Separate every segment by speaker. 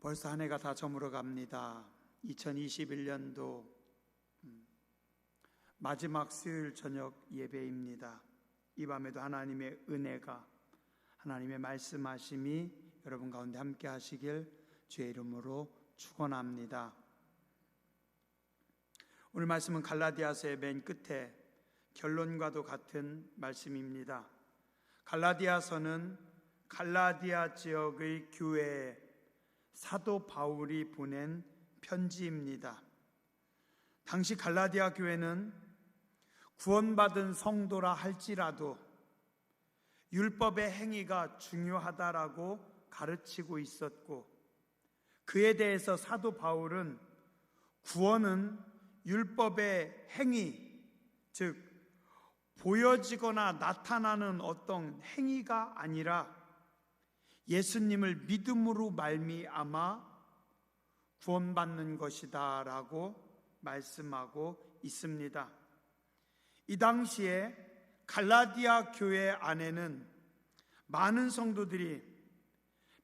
Speaker 1: 벌써 한 해가 다 저물어 갑니다. 2021년도 마지막 수요일 저녁 예배입니다. 이 밤에도 하나님의 은혜가, 하나님의 말씀하심이 여러분 가운데 함께 하시길 주의 이름으로 축원합니다. 오늘 말씀은 갈라디아서의 맨 끝에 결론과도 같은 말씀입니다. 갈라디아서는 갈라디아 지역의 교회에 사도 바울이 보낸 편지입니다. 당시 갈라디아 교회는 구원받은 성도라 할지라도 율법의 행위가 중요하다라고 가르치고 있었고, 그에 대해서 사도 바울은 구원은 율법의 행위, 즉 보여지거나 나타나는 어떤 행위가 아니라 예수님을 믿음으로 말미암아 구원받는 것이다 라고 말씀하고 있습니다. 이 당시에 갈라디아 교회 안에는 많은 성도들이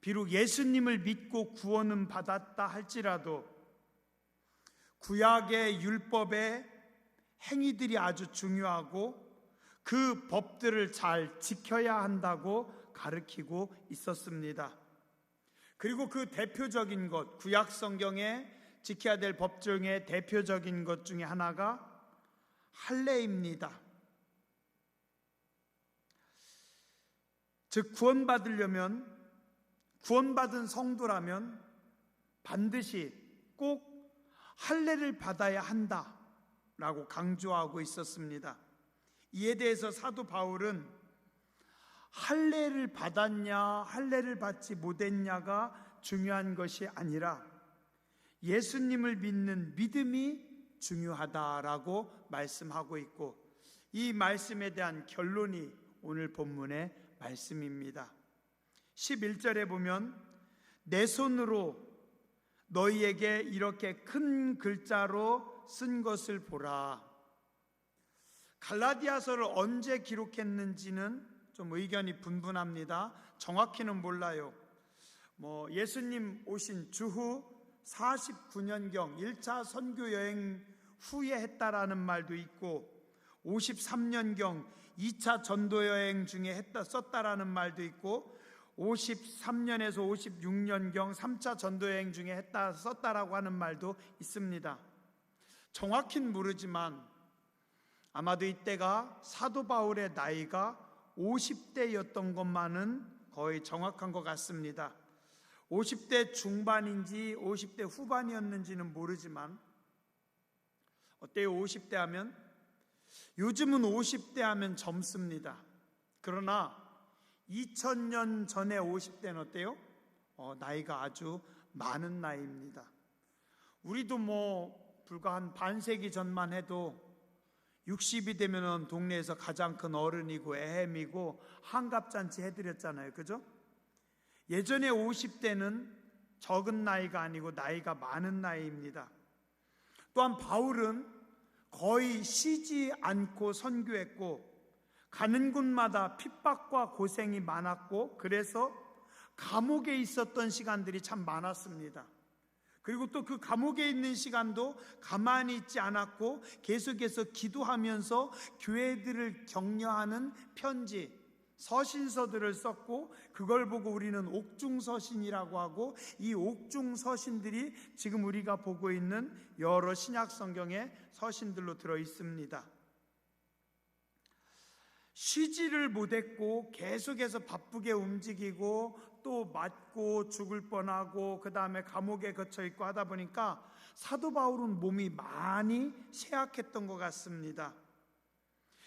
Speaker 1: 비록 예수님을 믿고 구원은 받았다 할지라도 구약의 율법의 행위들이 아주 중요하고 그 법들을 잘 지켜야 한다고 가르치고 있었습니다. 그리고 그 대표적인 것, 구약 성경에 지켜야 될 법 중에 대표적인 것 중에 하나가 할례입니다. 즉 구원받으려면, 구원받은 성도라면 반드시 꼭 할례를 받아야 한다라고 강조하고 있었습니다. 이에 대해서 사도 바울은 할례를 받았냐 할례를 받지 못했냐가 중요한 것이 아니라 예수님을 믿는 믿음이 중요하다라고 말씀하고 있고, 이 말씀에 대한 결론이 오늘 본문의 말씀입니다. 11절에 보면 내 손으로 너희에게 이렇게 큰 글자로 쓴 것을 보라. 갈라디아서를 언제 기록했는지는 좀 의견이 분분합니다. 정확히는 몰라요. 예수님 오신 주후 49년경 1차 선교 여행 후에 했다라는 말도 있고, 53년경 2차 전도 여행 중에 썼다라는 말도 있고, 53년에서 56년경 3차 전도 여행 중에 썼다라고 하는 말도 있습니다. 정확히는 모르지만 아마도 이때가 사도 바울의 나이가 50대였던 것만은 거의 정확한 것 같습니다. 50대 중반인지 50대 후반이었는지는 모르지만, 어때요? 50대 하면? 요즘은 50대 하면 젊습니다. 그러나 2000년 전에 50대는 어때요? 나이가 아주 많은 나이입니다. 우리도 불과 한 반세기 전만 해도 60이 되면 동네에서 가장 큰 어른이고 애햄이고 한갑잔치 해드렸잖아요. 그죠? 예전에 50대는 적은 나이가 아니고 나이가 많은 나이입니다. 또한 바울은 거의 쉬지 않고 선교했고, 가는 곳마다 핍박과 고생이 많았고, 그래서 감옥에 있었던 시간들이 참 많았습니다. 그리고 또 그 감옥에 있는 시간도 가만히 있지 않았고 계속해서 기도하면서 교회들을 격려하는 편지, 서신서들을 썼고, 그걸 보고 우리는 옥중서신이라고 하고, 이 옥중서신들이 지금 우리가 보고 있는 여러 신약 성경의 서신들로 들어 있습니다. 쉬지를 못했고 계속해서 바쁘게 움직이고 또 맞고 죽을 뻔하고 그 다음에 감옥에 갇혀 있고 하다 보니까 사도 바울은 몸이 많이 쇠약했던 것 같습니다.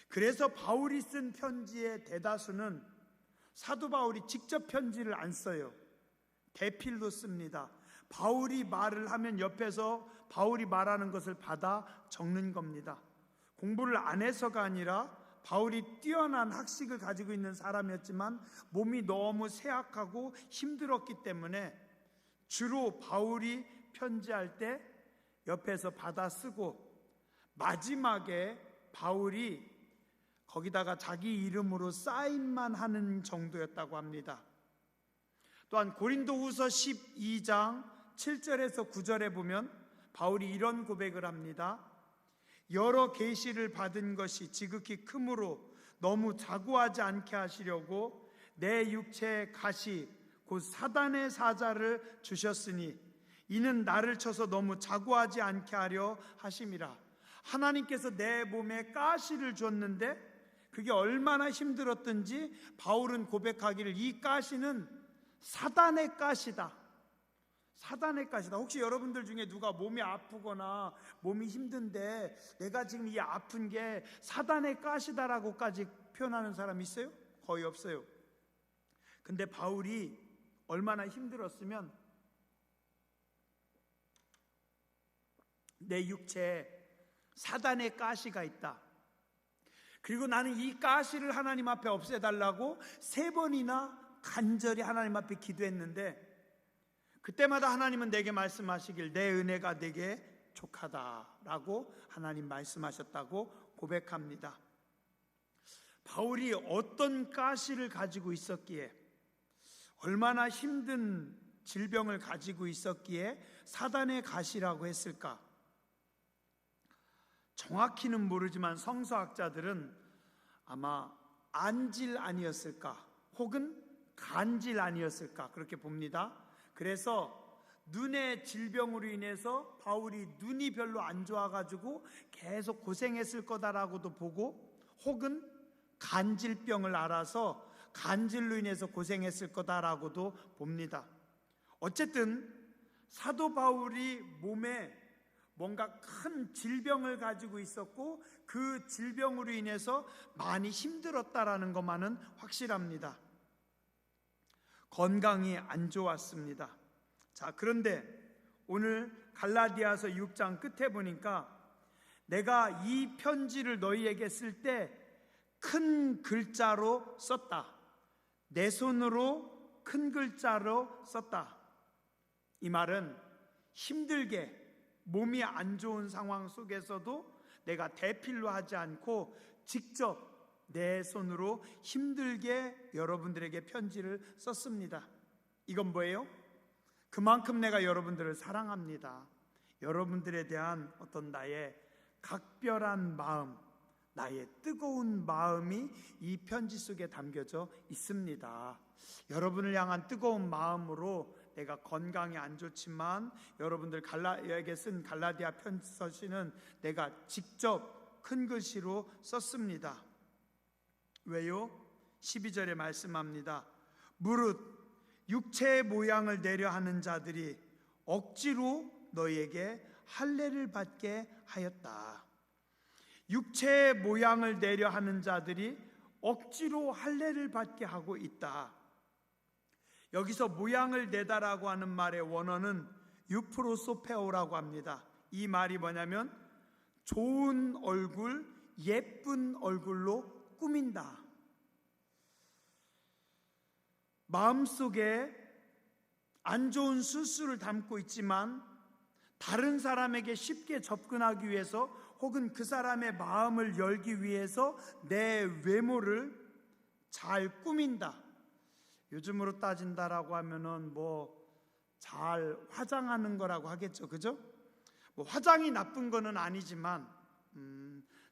Speaker 1: 그래서 바울이 쓴 편지의 대다수는 사도 바울이 직접 편지를 안 써요. 대필로 씁니다. 바울이 말을 하면 옆에서 바울이 말하는 것을 받아 적는 겁니다. 공부를 안 해서가 아니라 바울이 뛰어난 학식을 가지고 있는 사람이었지만 몸이 너무 쇠약하고 힘들었기 때문에 주로 바울이 편지할 때 옆에서 받아 쓰고, 마지막에 바울이 거기다가 자기 이름으로 사인만 하는 정도였다고 합니다. 또한 고린도후서 12장 7절에서 9절에 보면 바울이 이런 고백을 합니다. 여러 계시를 받은 것이 지극히 크므로 너무 자고하지 않게 하시려고 내 육체의 가시 곧 사단의 사자를 주셨으니 이는 나를 쳐서 너무 자고하지 않게 하려 하심이라. 하나님께서 내 몸에 가시를 줬는데 그게 얼마나 힘들었든지 바울은 고백하기를 이 가시는 사단의 가시다. 사단의 가시다. 혹시 여러분들 중에 누가 몸이 아프거나 몸이 힘든데 내가 지금 이 아픈 게 사단의 가시다라고까지 표현하는 사람 있어요? 거의 없어요. 근데 바울이 얼마나 힘들었으면 내 육체에 사단의 가시가 있다. 그리고 나는 이 가시를 하나님 앞에 없애달라고 3번이나 간절히 하나님 앞에 기도했는데 그때마다 하나님은 내게 말씀하시길 내 은혜가 내게 족하다라고 하나님 말씀하셨다고 고백합니다. 바울이 어떤 가시를 가지고 있었기에, 얼마나 힘든 질병을 가지고 있었기에 사단의 가시라고 했을까? 정확히는 모르지만 성서학자들은 아마 안질 아니었을까 혹은 간질 아니었을까 그렇게 봅니다. 그래서 눈의 질병으로 인해서 바울이 눈이 별로 안 좋아가지고 계속 고생했을 거다라고도 보고, 혹은 간질병을 알아서 간질로 인해서 고생했을 거다라고도 봅니다. 어쨌든 사도 바울이 몸에 뭔가 큰 질병을 가지고 있었고 그 질병으로 인해서 많이 힘들었다라는 것만은 확실합니다. 건강이 안 좋았습니다. 자, 그런데 오늘 갈라디아서 6장 끝에 보니까 내가 이 편지를 너희에게 쓸 때 큰 글자로 썼다. 내 손으로 큰 글자로 썼다. 이 말은 힘들게 몸이 안 좋은 상황 속에서도 내가 대필로 하지 않고 직접 내 손으로 힘들게 여러분들에게 편지를 썼습니다. 이건 뭐예요? 그만큼 내가 여러분들을 사랑합니다. 여러분들에 대한 어떤 나의 각별한 마음, 나의 뜨거운 마음이 이 편지 속에 담겨져 있습니다. 여러분을 향한 뜨거운 마음으로 내가 건강이 안 좋지만 여러분들 갈라디아에게 쓴 갈라디아 편지서시는 내가 직접 큰 글씨로 썼습니다. 왜요? 12절에 말씀합니다. 무릇 육체의 모양을 내려 하는 자들이 억지로 너희에게 할례를 받게 하였다. 육체의 모양을 내려 하는 자들이 억지로 할례를 받게 하고 있다. 여기서 모양을 내다라고 하는 말의 원어는 유프로소페오라고 합니다. 이 말이 뭐냐면 좋은 얼굴, 예쁜 얼굴로 꾸민다. 마음속에 안 좋은 술수를 담고 있지만 다른 사람에게 쉽게 접근하기 위해서 혹은 그 사람의 마음을 열기 위해서 내 외모를 잘 꾸민다. 요즘으로 따진다라고 하면은 잘 화장하는 거라고 하겠죠, 그죠? 화장이 나쁜 거는 아니지만,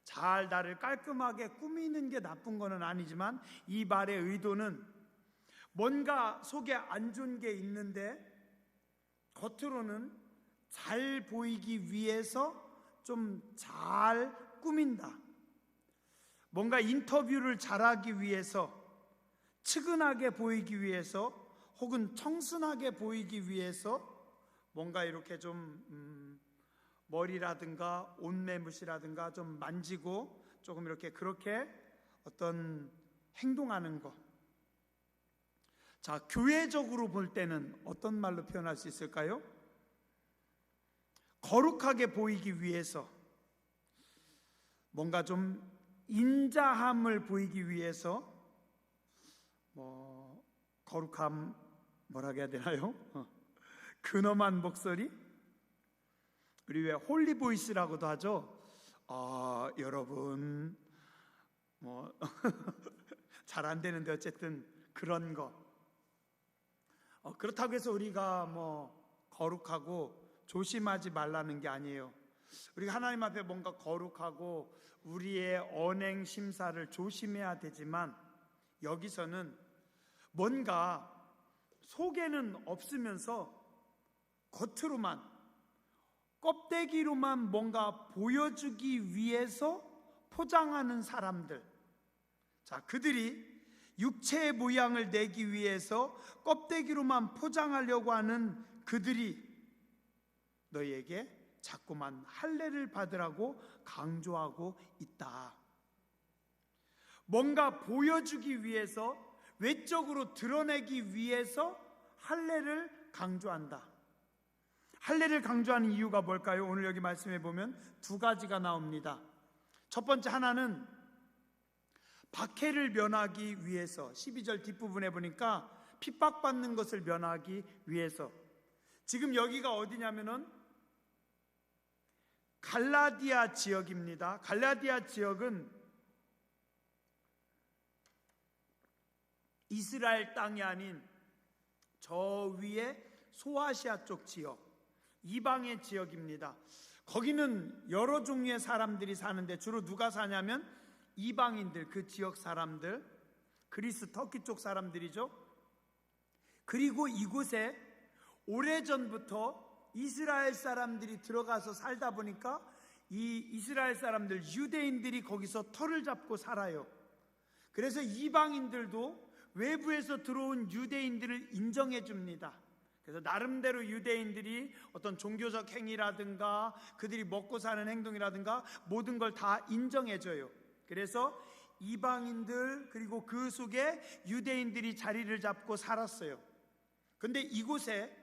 Speaker 1: 잘 나를 깔끔하게 꾸미는 게 나쁜 거는 아니지만, 이 말의 의도는 뭔가 속에 안 좋은 게 있는데 겉으로는 잘 보이기 위해서 좀 잘 꾸민다. 뭔가 인터뷰를 잘하기 위해서, 측은하게 보이기 위해서, 혹은 청순하게 보이기 위해서 뭔가 이렇게 좀 머리라든가 옷매무시라든가 좀 만지고 조금 이렇게 그렇게 어떤 행동하는 것. 자, 교회적으로 볼 때는 어떤 말로 표현할 수 있을까요? 거룩하게 보이기 위해서, 뭔가 좀 인자함을 보이기 위해서, 거룩함 뭐라고 해야 되나요? 근엄한 목소리? 우리 왜 홀리보이스라고도 하죠? 여러분 잘 안 되는데 어쨌든 그런 거. 그렇다고 해서 우리가 거룩하고 조심하지 말라는 게 아니에요. 우리가 하나님 앞에 뭔가 거룩하고 우리의 언행 심사를 조심해야 되지만, 여기서는 뭔가 속에는 없으면서 겉으로만, 껍데기로만 뭔가 보여주기 위해서 포장하는 사람들, 자, 그들이 육체의 모양을 내기 위해서 껍데기로만 포장하려고 하는 그들이 너희에게 자꾸만 할례를 받으라고 강조하고 있다. 뭔가 보여주기 위해서, 외적으로 드러내기 위해서 할례를 강조한다. 할례를 강조하는 이유가 뭘까요? 오늘 여기 말씀해 보면 두 가지가 나옵니다. 첫 번째, 하나는 박해를 면하기 위해서, 12절 뒷부분에 보니까 핍박받는 것을 면하기 위해서. 지금 여기가 어디냐면은 갈라디아 지역입니다. 갈라디아 지역은 이스라엘 땅이 아닌 저 위에 소아시아 쪽 지역, 이방의 지역입니다. 거기는 여러 종류의 사람들이 사는데 주로 누가 사냐면 이방인들, 그 지역 사람들, 그리스, 터키 쪽 사람들이죠. 그리고 이곳에 오래전부터 이스라엘 사람들이 들어가서 살다 보니까 이 이스라엘 사람들, 유대인들이 거기서 터를 잡고 살아요. 그래서 이방인들도 외부에서 들어온 유대인들을 인정해 줍니다. 그래서 나름대로 유대인들이 어떤 종교적 행위라든가 그들이 먹고 사는 행동이라든가 모든 걸 다 인정해 줘요. 그래서 이방인들 그리고 그 속에 유대인들이 자리를 잡고 살았어요. 근데 이곳에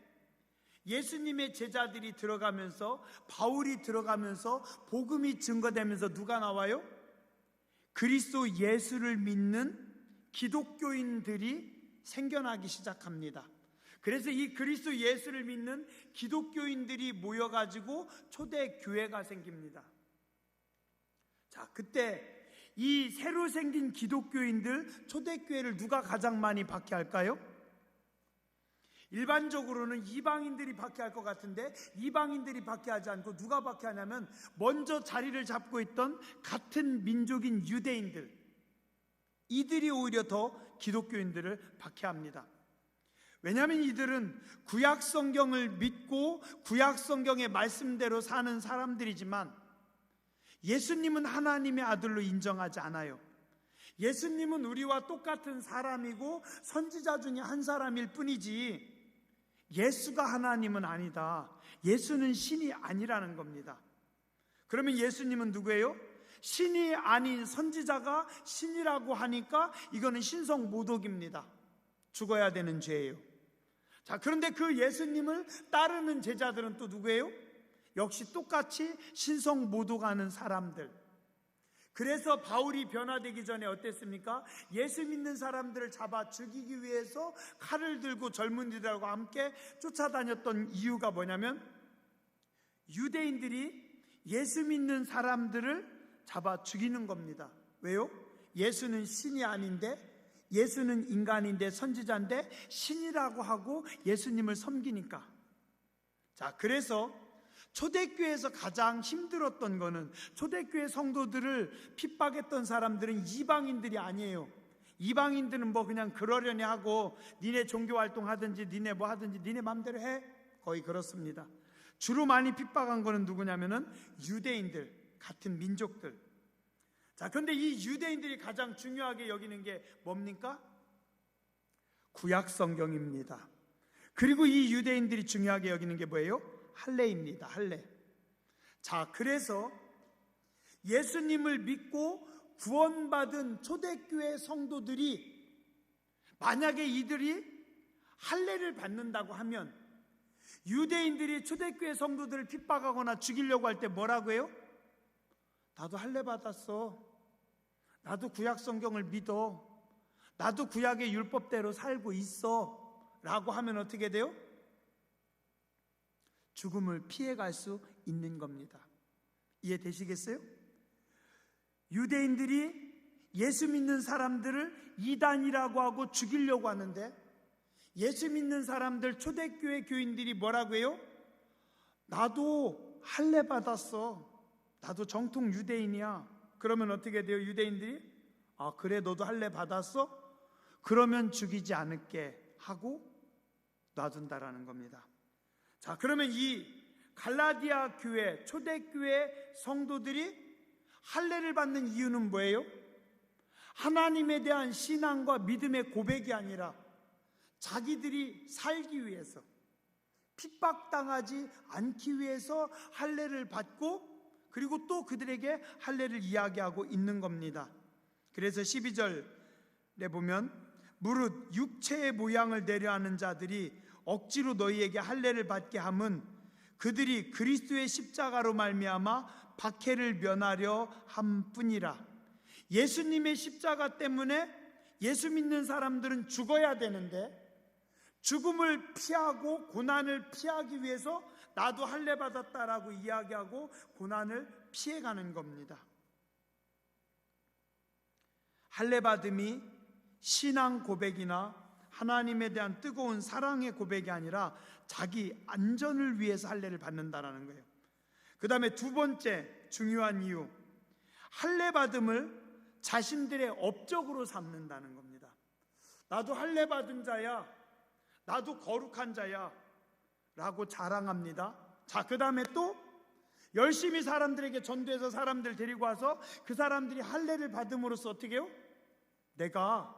Speaker 1: 예수님의 제자들이 들어가면서, 바울이 들어가면서 복음이 증거되면서 누가 나와요? 그리스도 예수를 믿는 기독교인들이 생겨나기 시작합니다. 그래서 이 그리스도 예수를 믿는 기독교인들이 모여가지고 초대교회가 생깁니다. 자, 그때 이 새로 생긴 기독교인들, 초대교회를 누가 가장 많이 박해할까요? 일반적으로는 이방인들이 박해할 것 같은데 이방인들이 박해하지 않고 누가 박해하냐면 먼저 자리를 잡고 있던 같은 민족인 유대인들, 이들이 오히려 더 기독교인들을 박해합니다. 왜냐하면 이들은 구약 성경을 믿고 구약 성경의 말씀대로 사는 사람들이지만 예수님은 하나님의 아들로 인정하지 않아요. 예수님은 우리와 똑같은 사람이고 선지자 중에 한 사람일 뿐이지 예수가 하나님은 아니다. 예수는 신이 아니라는 겁니다. 그러면 예수님은 누구예요? 신이 아닌 선지자가 신이라고 하니까 이거는 신성 모독입니다. 죽어야 되는 죄예요. 자, 그런데 그 예수님을 따르는 제자들은 또 누구예요? 역시 똑같이 신성 모독하는 사람들. 그래서 바울이 변화되기 전에 어땠습니까? 예수 믿는 사람들을 잡아 죽이기 위해서 칼을 들고 젊은이들하고 함께 쫓아다녔던 이유가 뭐냐면 유대인들이 예수 믿는 사람들을 잡아 죽이는 겁니다. 왜요? 예수는 신이 아닌데, 예수는 인간인데, 선지자인데 신이라고 하고 예수님을 섬기니까. 자, 그래서 초대교회에서 가장 힘들었던 거는, 초대교회 성도들을 핍박했던 사람들은 이방인들이 아니에요. 이방인들은 뭐 그냥 그러려니 하고 니네 종교활동 하든지 니네 뭐 하든지 니네 맘대로 해, 거의 그렇습니다. 주로 많이 핍박한 거는 누구냐면은 유대인들, 같은 민족들. 자, 그런데 이 유대인들이 가장 중요하게 여기는 게 뭡니까? 구약 성경입니다. 그리고 이 유대인들이 중요하게 여기는 게 뭐예요? 할례입니다. 할례. 자, 그래서 예수님을 믿고 구원받은 초대교회 성도들이 만약에 이들이 할례를 받는다고 하면 유대인들이 초대교회 성도들을 핍박하거나 죽이려고 할 때 뭐라고 해요? 나도 할례 받았어. 나도 구약 성경을 믿어. 나도 구약의 율법대로 살고 있어. 라고 하면 어떻게 돼요? 죽음을 피해갈 수 있는 겁니다. 이해되시겠어요? 유대인들이 예수 믿는 사람들을 이단이라고 하고 죽이려고 하는데 예수 믿는 사람들, 초대교회 교인들이 뭐라고 해요? 나도 할례 받았어. 나도 정통 유대인이야. 그러면 어떻게 돼요? 유대인들이 아, 그래, 너도 할례 받았어? 그러면 죽이지 않을게 하고 놔둔다라는 겁니다. 자, 그러면 이 갈라디아 교회, 초대교회 성도들이 할례를 받는 이유는 뭐예요? 하나님에 대한 신앙과 믿음의 고백이 아니라 자기들이 살기 위해서, 핍박당하지 않기 위해서 할례를 받고, 그리고 또 그들에게 할례를 이야기하고 있는 겁니다. 그래서 12절에 보면 무릇 육체의 모양을 내려하는 자들이 억지로 너희에게 할례를 받게 함은 그들이 그리스도의 십자가로 말미암아 박해를 면하려 함뿐이라. 예수님의 십자가 때문에 예수 믿는 사람들은 죽어야 되는데 죽음을 피하고 고난을 피하기 위해서 나도 할례 받았다라고 이야기하고 고난을 피해가는 겁니다. 할례 받음이 신앙 고백이나 하나님에 대한 뜨거운 사랑의 고백이 아니라 자기 안전을 위해서 할례를 받는다라는 거예요. 그 다음에 두 번째 중요한 이유, 할례 받음을 자신들의 업적으로 삼는다는 겁니다. 나도 할례 받은 자야, 나도 거룩한 자야 라고 자랑합니다. 자, 그 다음에 또 열심히 사람들에게 전도해서 사람들 데리고 와서 그 사람들이 할례를 받음으로써 어떻게 해요? 내가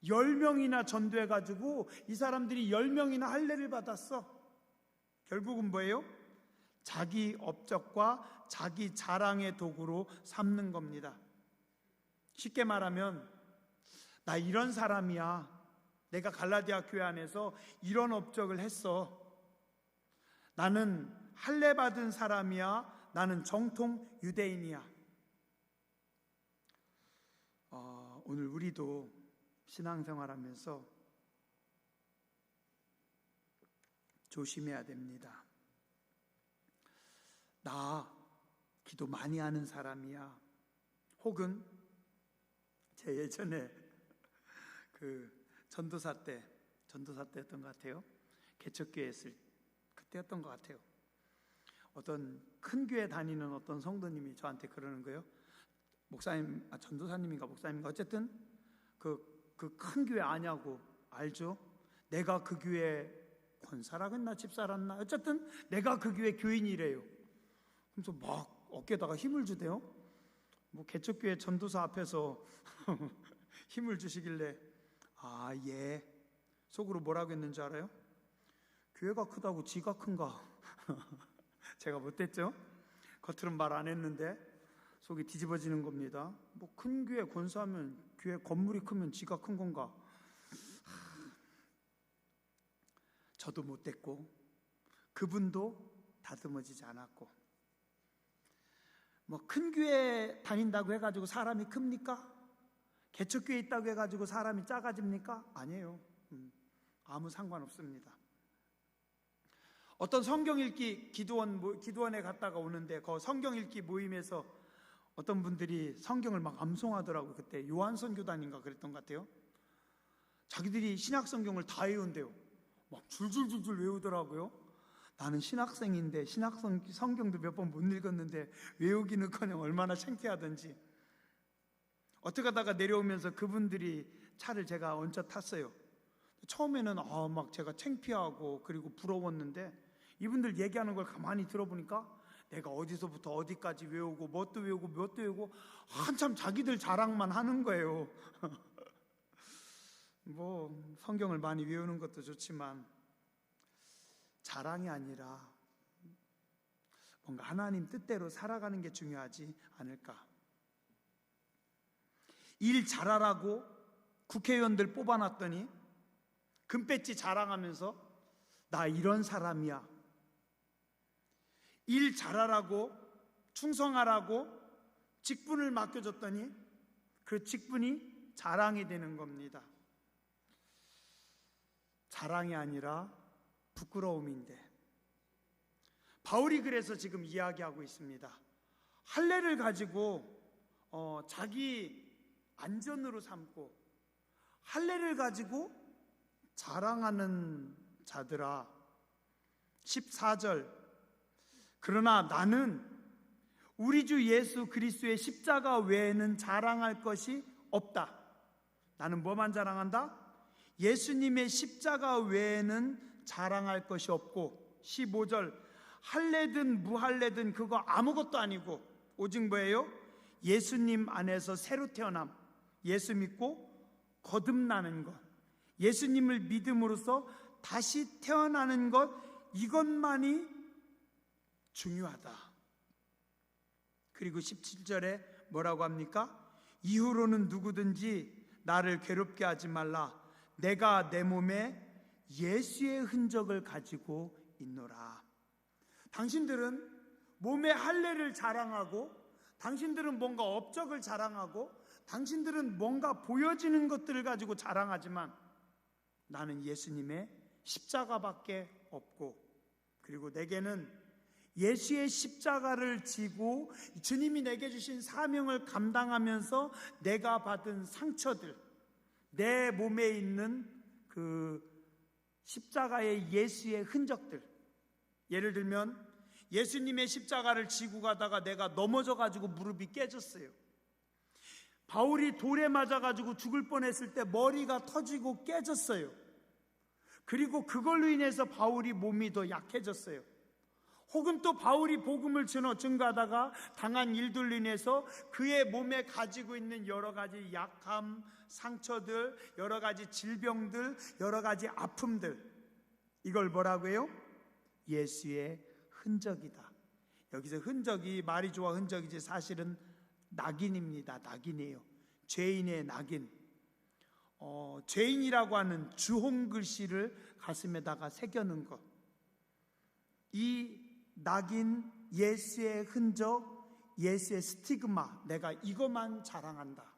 Speaker 1: 10명이나 전도해가지고 이 사람들이 10명이나 할례를 받았어. 결국은 뭐예요? 자기 업적과 자기 자랑의 도구로 삼는 겁니다. 쉽게 말하면 나 이런 사람이야, 내가 갈라디아 교회 안에서 이런 업적을 했어, 나는 할례 받은 사람이야, 나는 정통 유대인이야. 오늘 우리도 신앙생활하면서 조심해야 됩니다. 나 기도 많이 하는 사람이야, 혹은 제 예전에 그 전도사 때였던 것 같아요. 개척교회 했을 그때였던 것 같아요. 어떤 큰 교회 다니는 어떤 성도님이 저한테 그러는 거예요. 목사님, 전도사님인가 목사님인가, 어쨌든 그 큰 교회 아냐고. 알죠? 내가 그 교회 권사라겠나 집사랐나, 어쨌든 내가 그 교회 교인이래요. 그래서 막 어깨에다가 힘을 주대요. 뭐 개척교회 전도사 앞에서 힘을 주시길래 아, 예. 속으로 뭐라고 했는지 알아요? 교회가 크다고 지가 큰가? 제가 못했죠? 겉으로는 말 안 했는데 속이 뒤집어지는 겁니다. 뭐 큰 교회 권사하면 교회 건물이 크면 지가 큰 건가? 저도 못됐고 그분도 다듬어지지 않았고, 뭐 큰 교회 다닌다고 해가지고 사람이 큽니까? 개척교회 있다고 해가지고 사람이 작아집니까? 아니에요. 아무 상관없습니다. 어떤 성경 읽기 기도원에 갔다가 오는데 그 성경 읽기 모임에서 어떤 분들이 성경을 막 암송하더라고요. 그때 요한선교단인가 그랬던 것 같아요. 자기들이 신약성경을 다 외운대요. 막 줄줄줄줄 외우더라고요. 나는 신학생인데 성경도 몇 번 못 읽었는데 외우기는커녕 얼마나 창피하던지. 어떻게 하다가 내려오면서 그분들이 차를 제가 얹어 탔어요. 처음에는 막 제가 창피하고 그리고 부러웠는데 이분들 얘기하는 걸 가만히 들어보니까 내가 어디서부터 어디까지 외우고 뭣도 외우고 한참 자기들 자랑만 하는 거예요. 뭐 성경을 많이 외우는 것도 좋지만 자랑이 아니라 뭔가 하나님 뜻대로 살아가는 게 중요하지 않을까. 일 잘하라고 국회의원들 뽑아놨더니 금배지 자랑하면서 나 이런 사람이야. 일 잘하라고 충성하라고 직분을 맡겨줬더니 그 직분이 자랑이 되는 겁니다. 자랑이 아니라 부끄러움인데, 바울이 그래서 지금 이야기하고 있습니다. 할례를 가지고 자기 안전으로 삼고 할례를 가지고 자랑하는 자들아. 14절, 그러나 나는 우리 주 예수 그리스도의 십자가 외에는 자랑할 것이 없다. 나는 뭐만 자랑한다? 예수님의 십자가 외에는 자랑할 것이 없고, 15절, 할례든 무할례든 그거 아무것도 아니고 오직 뭐예요? 예수님 안에서 새로 태어남, 예수 믿고 거듭나는 것, 예수님을 믿음으로써 다시 태어나는 것, 이것만이 중요하다. 그리고 17절에 뭐라고 합니까? 이후로는 누구든지 나를 괴롭게 하지 말라. 내가 내 몸에 예수의 흔적을 가지고 있노라. 당신들은 몸의 할례를 자랑하고, 당신들은 뭔가 업적을 자랑하고, 당신들은 뭔가 보여지는 것들을 가지고 자랑하지만 나는 예수님의 십자가밖에 없고, 그리고 내게는 예수의 십자가를 지고 주님이 내게 주신 사명을 감당하면서 내가 받은 상처들, 내 몸에 있는 그 십자가의 예수의 흔적들, 예를 들면 예수님의 십자가를 지고 가다가 내가 넘어져 가지고 무릎이 깨졌어요. 바울이 돌에 맞아 가지고 죽을 뻔했을 때 머리가 터지고 깨졌어요. 그리고 그걸로 인해서 바울이 몸이 더 약해졌어요. 혹은 또 바울이 복음을 증거하다가 당한 일들로 인해서 그의 몸에 가지고 있는 여러 가지 약함, 상처들, 여러 가지 질병들, 여러 가지 아픔들, 이걸 뭐라고 해요? 예수의 흔적이다. 여기서 흔적이 말이 좋아 흔적이지 사실은 낙인입니다. 낙인이에요. 죄인의 낙인. 죄인이라고 하는 주홍 글씨를 가슴에다가 새겨놓은 것. 이 낙인, 예수의 흔적, 예수의 스티그마, 내가 이것만 자랑한다.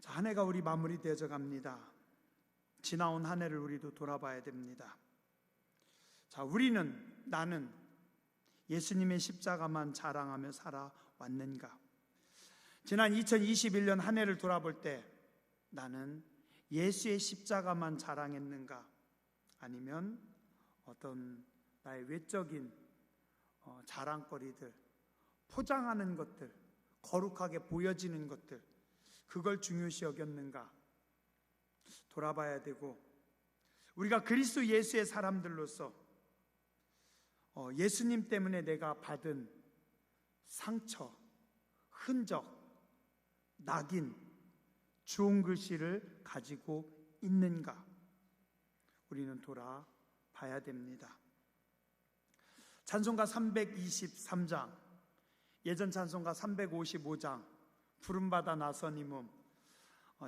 Speaker 1: 자, 한 해가 우리 마무리되어져 갑니다. 지나온 한 해를 우리도 돌아봐야 됩니다. 자, 나는 예수님의 십자가만 자랑하며 살아왔는가? 지난 2021년 한 해를 돌아볼 때 나는 예수의 십자가만 자랑했는가? 아니면 어떤 나의 외적인 자랑거리들, 포장하는 것들, 거룩하게 보여지는 것들, 그걸 중요시 여겼는가? 돌아봐야 되고, 우리가 그리스도 예수의 사람들로서 예수님 때문에 내가 받은 상처, 흔적, 낙인, 주홍 글씨를 가지고 있는가? 우리는 돌아봐야 됩니다. 찬송가 323장, 예전 찬송가 355장, 푸른바다 나선 이 몸,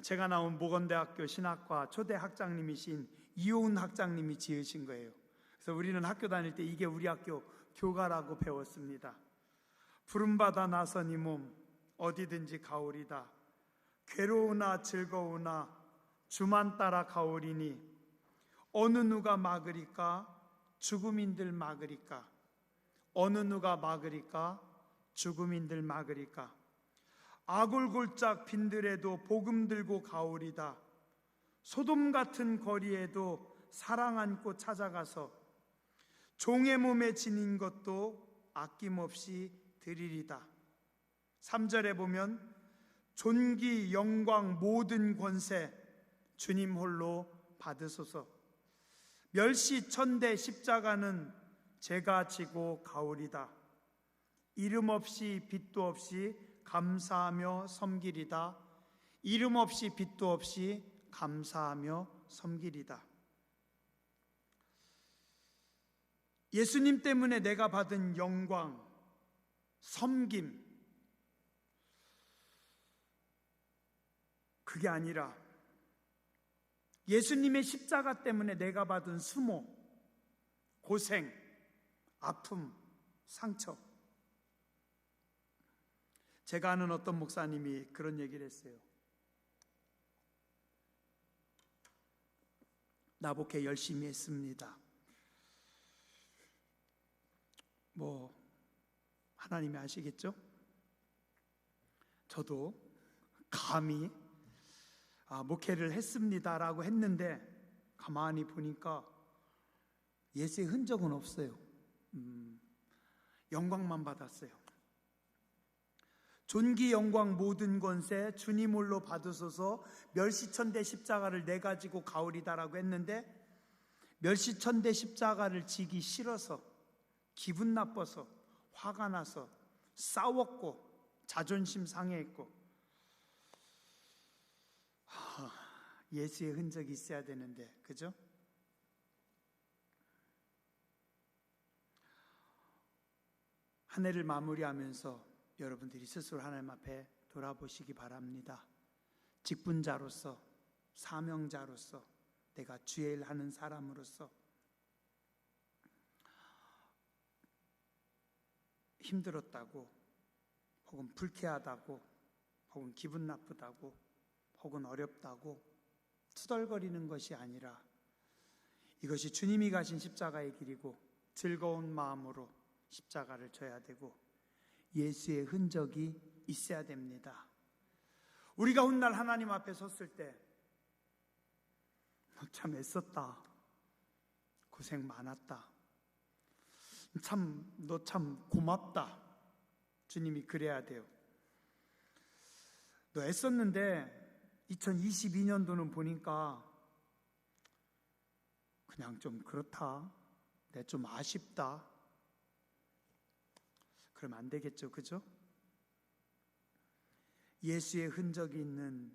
Speaker 1: 제가 나온 모건대학교 신학과 초대 학장님이신 이호은 학장님이 지으신 거예요. 그래서 우리는 학교 다닐 때 이게 우리 학교 교가라고 배웠습니다. 푸른바다 나선 이 몸 어디든지 가오리다. 괴로우나 즐거우나 주만 따라 가오리니 어느 누가 막으리까? 죽음인들 막으리까? 어느 누가 막으리까? 죽음인들 막으리까? 아골골짝 빈들에도 복음 들고 가오리다. 소돔 같은 거리에도 사랑 안고 찾아가서 종의 몸에 지닌 것도 아낌없이 드리리다. 3절에 보면 존귀, 영광, 모든 권세 주님 홀로 받으소서. 멸시천대 십자가는 제가 지고 가오리다. 이름 없이 빛도 없이 감사하며 섬기리다. 이름 없이 빛도 없이 감사하며 섬기리다. 예수님 때문에 내가 받은 영광, 섬김, 그게 아니라 예수님의 십자가 때문에 내가 받은 수모, 고생, 아픔, 상처. 제가 아는 어떤 목사님이 그런 얘기를 했어요. 나복회 열심히 했습니다. 하나님이 아시겠죠? 저도 감히 목회를 했습니다라고 했는데 가만히 보니까 예수의 흔적은 없어요. 영광만 받았어요. 존귀 영광 모든 권세 주님 홀로 받으소서. 멸시천대 십자가를 내 가지고 가오리다라고 했는데 멸시천대 십자가를 지기 싫어서 기분 나빠서 화가 나서 싸웠고 자존심 상해했고 예수의 흔적이 있어야 되는데, 그죠? 한 해를 마무리하면서 여러분들이 스스로 하나님 앞에 돌아보시기 바랍니다. 직분자로서, 사명자로서, 내가 주의 일 하는 사람으로서 힘들었다고, 혹은 불쾌하다고, 혹은 기분 나쁘다고, 혹은 어렵다고 투덜거리는 것이 아니라 이것이 주님이 가신 십자가의 길이고 즐거운 마음으로 십자가를 져야 되고 예수의 흔적이 있어야 됩니다. 우리가 훗날 하나님 앞에 섰을 때 너 참 애썼다, 고생 많았다, 너 참 고맙다. 주님이 그래야 돼요. 너 애썼는데 2022년도는 보니까 그냥 좀 그렇다, 내 좀 아쉽다, 그러면 안 되겠죠, 그죠? 예수의 흔적이 있는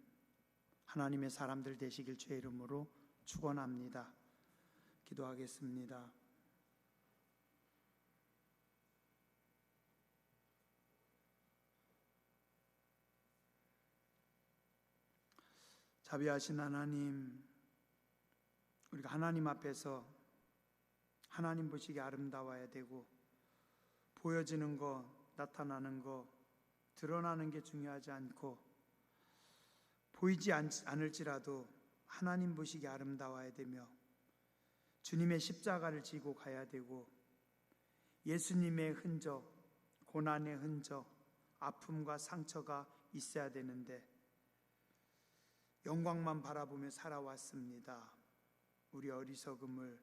Speaker 1: 하나님의 사람들 되시길 주의 이름으로 축원합니다. 기도하겠습니다. 자비하신 하나님, 우리가 하나님 앞에서 하나님 보시기에 아름다워야 되고 보여지는 거, 나타나는 거, 드러나는 게 중요하지 않고 보이지 않을지라도 하나님 보시기에 아름다워야 되며 주님의 십자가를 지고 가야 되고 예수님의 흔적, 고난의 흔적, 아픔과 상처가 있어야 되는데 영광만 바라보며 살아왔습니다. 우리 어리석음을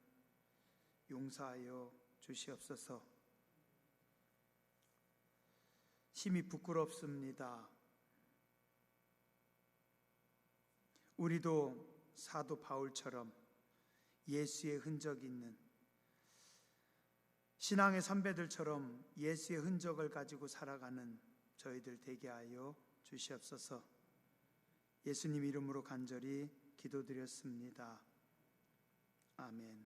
Speaker 1: 용서하여 주시옵소서. 심히 부끄럽습니다. 우리도 사도 바울처럼 예수의 흔적이 있는 신앙의 선배들처럼 예수의 흔적을 가지고 살아가는 저희들 되게 하여 주시옵소서. 예수님 이름으로 간절히 기도드렸습니다. 아멘.